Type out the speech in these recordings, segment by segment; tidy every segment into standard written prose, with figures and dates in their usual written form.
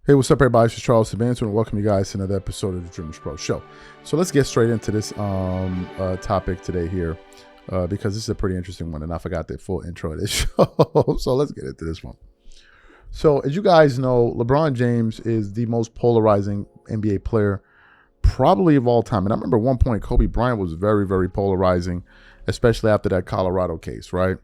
Hey, what's up, everybody? This is Charles Sabanto, and welcome you guys to another episode of the DREAMERSPRO show. So let's get straight into this topic today here, because this is a pretty interesting one, and I forgot the full intro of this show. So let's get into this one. So as you guys know, LeBron James is the most polarizing NBA player probably of all time. And I remember at one point Kobe Bryant was very, very polarizing, especially after that Colorado case, right?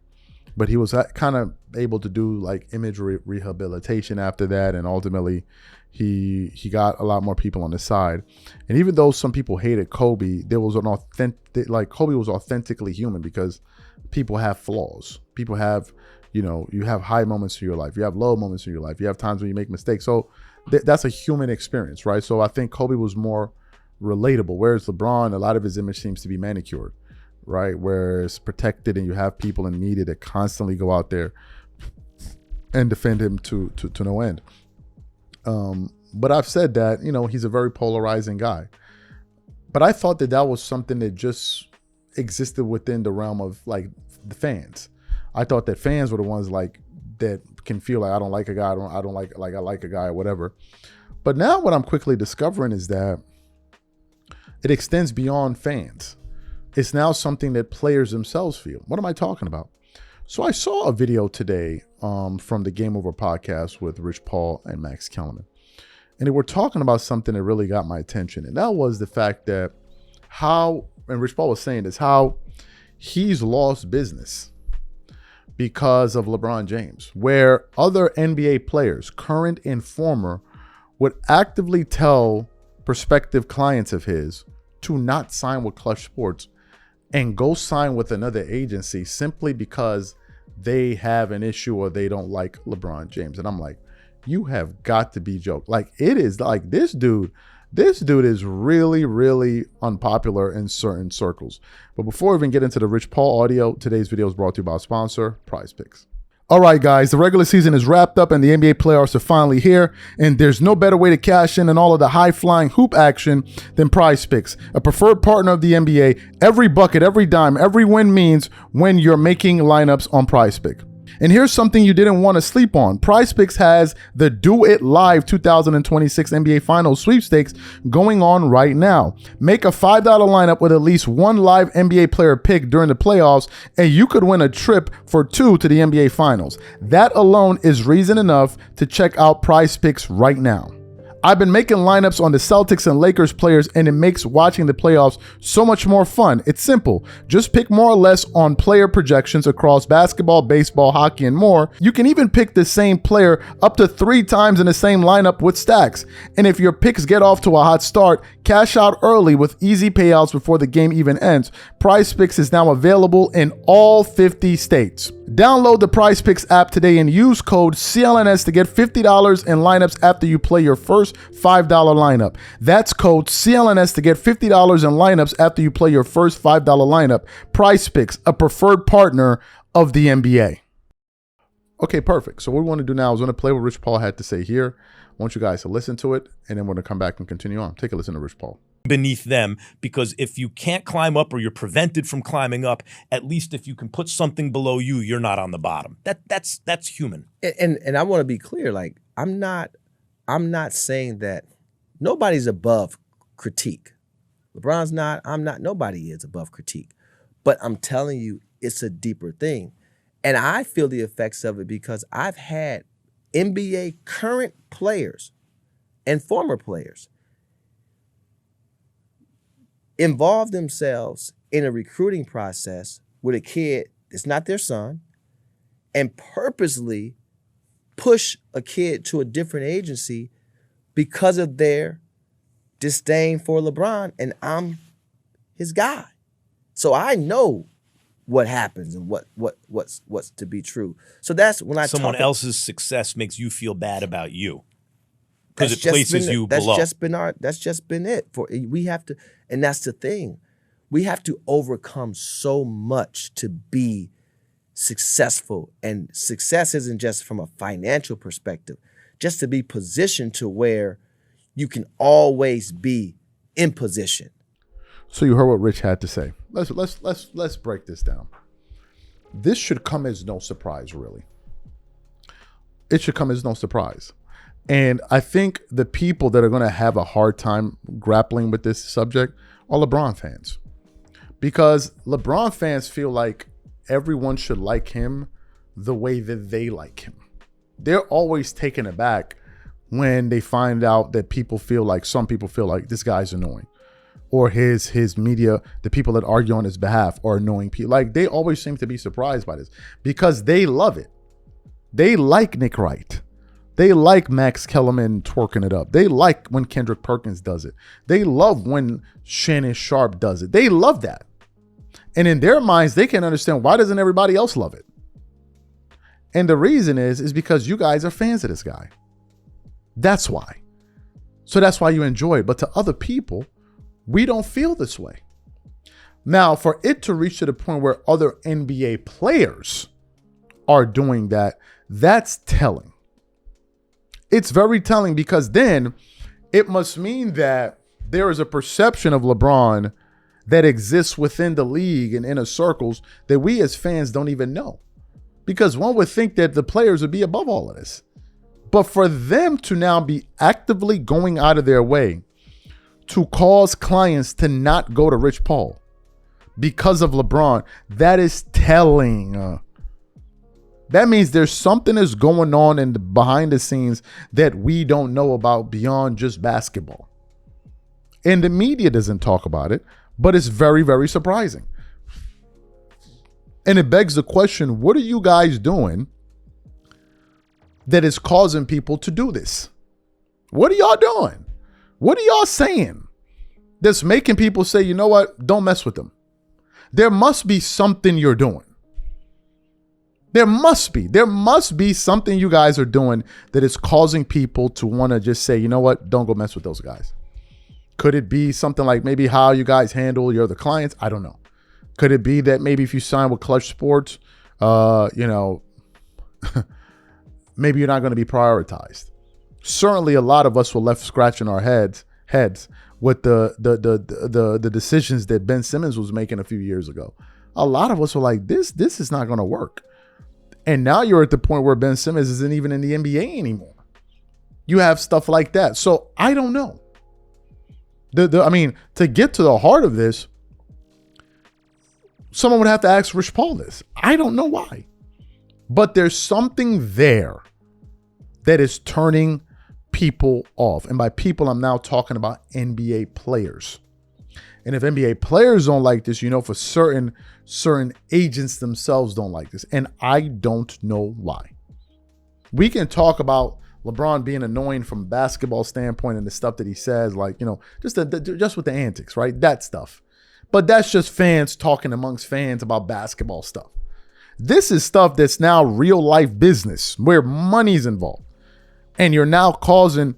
But he was kind of able to do like image rehabilitation after that, and ultimately he got a lot more people on his side. And even though some people hated Kobe, there was an authentic, like Kobe was authentically human, because people have flaws. People have, you have high moments in your life, you have low moments in your life, you have times when you make mistakes. So that's a human experience, right? So I think Kobe was more relatable, whereas LeBron, a lot of his image seems to be manicured, right? Where it's protected, and you have people in media that constantly go out there and defend him to no end. But I've said that, he's a very polarizing guy. But I thought that was something that just existed within the realm of like the fans. I thought that fans were the ones like that can feel like I don't like a guy, I don't like I like a guy or whatever. But now what I'm quickly discovering is that it extends beyond fans. It's now something that players themselves feel. What am I talking about? So I saw a video today from the Game Over podcast with Rich Paul and Max Kellerman. And they were talking about something that really got my attention. And that was the fact that and Rich Paul was saying this, how he's lost business because of LeBron James, where other NBA players, current and former, would actively tell prospective clients of his to not sign with Klutch Sports and go sign with another agency simply because they have an issue or they don't like LeBron James. And I'm like, you have got to be joking. Like, it is like this dude is really, really unpopular in certain circles. But before we even get into the Rich Paul audio, today's video is brought to you by our sponsor, PrizePicks. All right, guys, the regular season is wrapped up and the NBA playoffs are finally here, and there's no better way to cash in on all of the high-flying hoop action than PrizePicks, a preferred partner of the NBA. Every bucket, every dime, every win means when you're making lineups on PrizePicks. And here's something you didn't want to sleep on. PrizePicks has the Do It Live 2026 NBA Finals sweepstakes going on right now. Make a $5 lineup with at least one live NBA player pick during the playoffs, and you could win a trip for two to the NBA Finals. That alone is reason enough to check out PrizePicks right now. I've been making lineups on the Celtics and Lakers players, and it makes watching the playoffs so much more fun. It's simple. Just pick more or less on player projections across basketball, baseball, hockey, and more. You can even pick the same player up to 3 times in the same lineup with stacks. And if your picks get off to a hot start, cash out early with easy payouts before the game even ends. PrizePicks is now available in all 50 states. Download the PrizePicks app today and use code CLNS to get $50 in lineups after you play your first $5 lineup. That's code CLNS to get $50 in lineups after you play your first $5 lineup. PrizePicks, a preferred partner of the NBA. Okay, perfect. So what we want to do now is we're going to play what Rich Paul had to say here. I want you guys to listen to it, and then we're going to come back and continue on. Take a listen to Rich Paul. Beneath them, because if you can't climb up or you're prevented from climbing up, at least if you can put something below you, you're not on the bottom. That's human. And I want to be clear, like I'm not saying that nobody's above critique. LeBron's not, I'm not, nobody is above critique. But I'm telling you, it's a deeper thing. And I feel the effects of it because I've had NBA current players and former players involve themselves in a recruiting process with a kid that's not their son and purposely push a kid to a different agency because of their disdain for LeBron, and I'm his guy. So I know what happens and what's to be true. So that's when someone else's success makes you feel bad about you. Because it places you below. That's just been it. We have to, and that's the thing. We have to overcome so much to be successful. And success isn't just from a financial perspective, just to be positioned to where you can always be in position. So you heard what Rich had to say. Let's break this down. This should come as no surprise, really. It should come as no surprise. And I think the people that are going to have a hard time grappling with this subject are LeBron fans, because LeBron fans feel like everyone should like him the way that they like him. They're always taken aback when they find out that some people feel like this guy's annoying, or his media, the people that argue on his behalf are annoying people. Like, they always seem to be surprised by this because they love it. They like Nick Wright. They like Max Kellerman twerking it up. They like when Kendrick Perkins does it. They love when Shannon Sharp does it. They love that. And in their minds, they can understand, why doesn't everybody else love it? And the reason is because you guys are fans of this guy. That's why. So that's why you enjoy it. But to other people, we don't feel this way. Now, for it to reach to the point where other NBA players are doing that, that's telling. It's very telling, because then it must mean that there is a perception of LeBron that exists within the league and inner circles that we as fans don't even know. Because one would think that the players would be above all of this. But for them to now be actively going out of their way to cause clients to not go to Rich Paul because of LeBron, that is telling. That means there's something that's going on in the behind the scenes that we don't know about beyond just basketball. And the media doesn't talk about it, but it's very, very surprising. And it begs the question, what are you guys doing that is causing people to do this? What are y'all doing? What are y'all saying that's making people say, you know what, don't mess with them? There must be something you're doing. There must be something you guys are doing that is causing people to want to just say, you know what, don't go mess with those guys. Could it be something like maybe how you guys handle your other clients? I don't know. Could it be that maybe if you sign with Klutch Sports, maybe you're not going to be prioritized? Certainly a lot of us were left scratching our heads with the decisions that Ben Simmons was making a few years ago. A lot of us were like, this is not going to work. And now you're at the point where Ben Simmons isn't even in the NBA anymore. You have stuff like that. So I don't know. To get to the heart of this, someone would have to ask Rich Paul this. I don't know why. But there's something there that is turning people off. And by people, I'm now talking about NBA players. And if NBA players don't like this, for certain agents themselves don't like this. And I don't know why. We can talk about LeBron being annoying from a basketball standpoint and the stuff that he says, just with the antics, right? That stuff. But that's just fans talking amongst fans about basketball stuff. This is stuff that's now real life business where money's involved. And you're now causing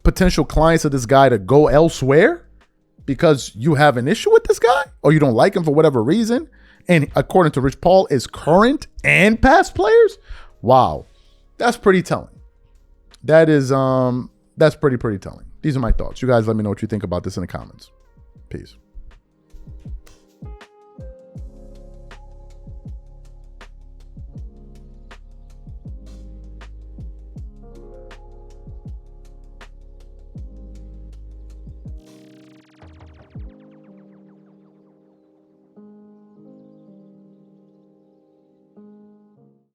potential clients of this guy to go elsewhere because you have an issue with this guy or you don't like him for whatever reason. And according to Rich Paul, is current and past players. Wow. That's pretty telling. That's pretty telling. These are my thoughts. You guys let me know what you think about this in the comments. Peace.